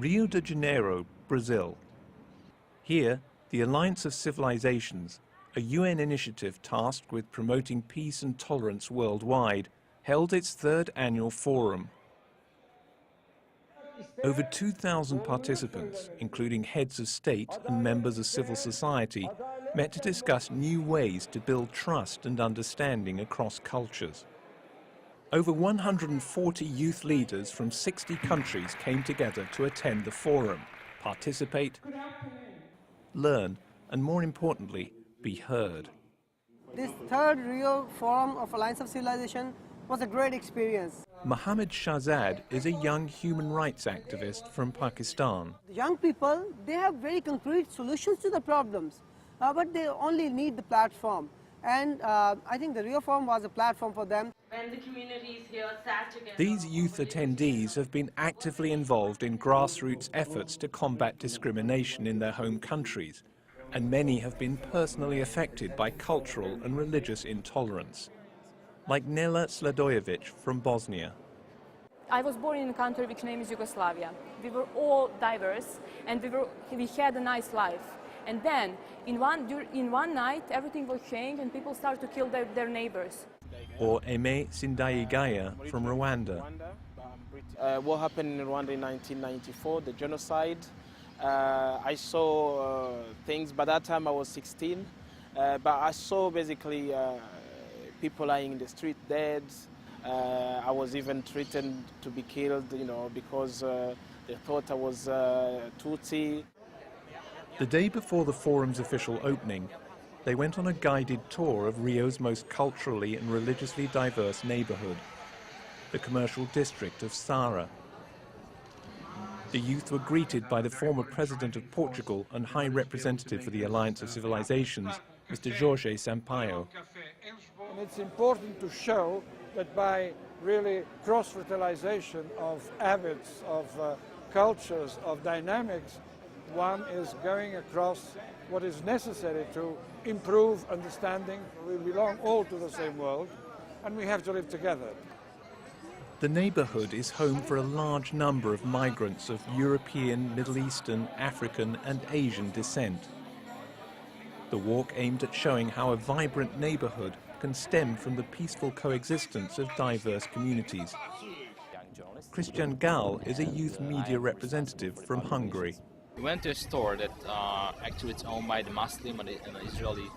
Rio de Janeiro, Brazil. Here, the Alliance of Civilizations, a UN initiative tasked with promoting peace and tolerance worldwide, held its third annual forum. Over 2,000 participants, including heads of state and members of civil society, met to discuss new ways to build trust and understanding across cultures. Over 140 youth leaders from 60 countries came together to attend the forum, participate, learn, and more importantly, be heard. This third Rio Forum of Alliance of Civilization was a great experience. Mohammed Shahzad is a young human rights activist from Pakistan. The young people, they have very concrete solutions to the problems, but they only need the platform. And I think the Rio Forum was a platform for them. When the communities here sat together. These youth attendees have been actively involved in grassroots efforts to combat discrimination in their home countries, and many have been personally affected by cultural and religious intolerance, like Nela Sladojevic from Bosnia. I was born in a country which name is Yugoslavia. We were all diverse, and we had a nice life. And then, in one night, everything will change and people start to kill their neighbors. Or Aimé Sindayigaya from Rwanda. What happened in Rwanda in 1994, the genocide. I saw things, by that time I was 16, but I saw basically people lying in the street dead. I was even threatened to be killed, because they thought I was Tutsi. The day before the forum's official opening, they went on a guided tour of Rio's most culturally and religiously diverse neighborhood, the commercial district of Sara. The youth were greeted by the former President of Portugal and High Representative for the Alliance of Civilizations, Mr. Jorge Sampaio. And it's important to show that by really cross-fertilization of habits, of cultures, of dynamics, one is going across what is necessary to improve understanding. We belong all to the same world, and we have to live together. The neighborhood is home for a large number of migrants of European, Middle Eastern, African, and Asian descent. The walk aimed at showing how a vibrant neighborhood can stem from the peaceful coexistence of diverse communities. Christian Gal is a youth media representative from Hungary. We went to a store that actually it's owned by the Muslim and the Israeli,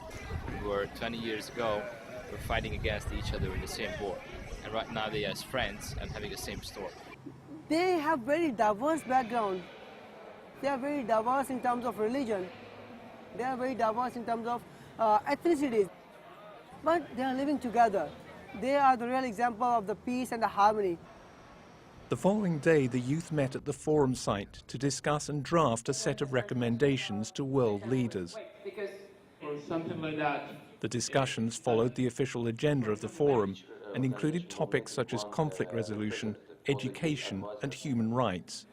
who were 20 years ago were fighting against each other in the same war. And right now they are as friends and having the same store. They have very diverse background. They are very diverse in terms of religion. They are very diverse in terms of ethnicities. But they are living together. They are the real example of the peace and the harmony. The following day, the youth met at the forum site to discuss and draft a set of recommendations to world leaders. The discussions followed the official agenda of the forum and included topics such as conflict resolution, education, and human rights.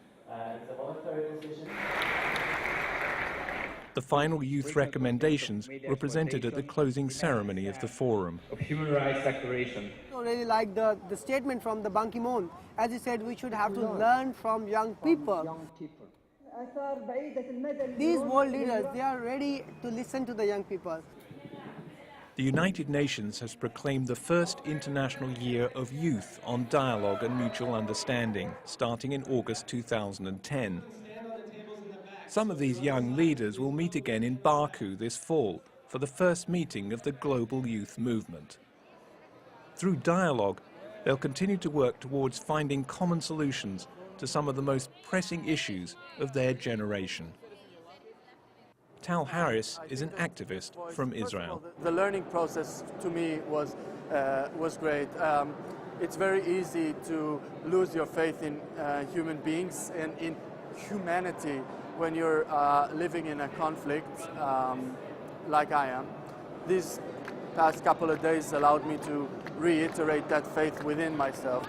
The final youth recommendations were presented at the closing ceremony of the forum. Human Rights Declaration. I really like the statement from the Ban Ki-moon. As he said, we should have to learn from young people. These world leaders, they are ready to listen to the young people. The United Nations has proclaimed the first International Year of Youth on Dialogue and Mutual Understanding, starting in August 2010. Some of these young leaders will meet again in Baku this fall for the first meeting of the global youth movement. Through dialogue, they'll continue to work towards finding common solutions to some of the most pressing issues of their generation. Tal Harris is an activist from Israel. The learning process to me was great. It's very easy to lose your faith in human beings and in humanity when you're living in a conflict like I am. These past couple of days allowed me to reiterate that faith within myself.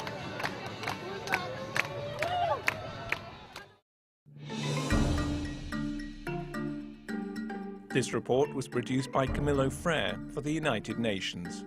This report was produced by Camillo Frere for the United Nations.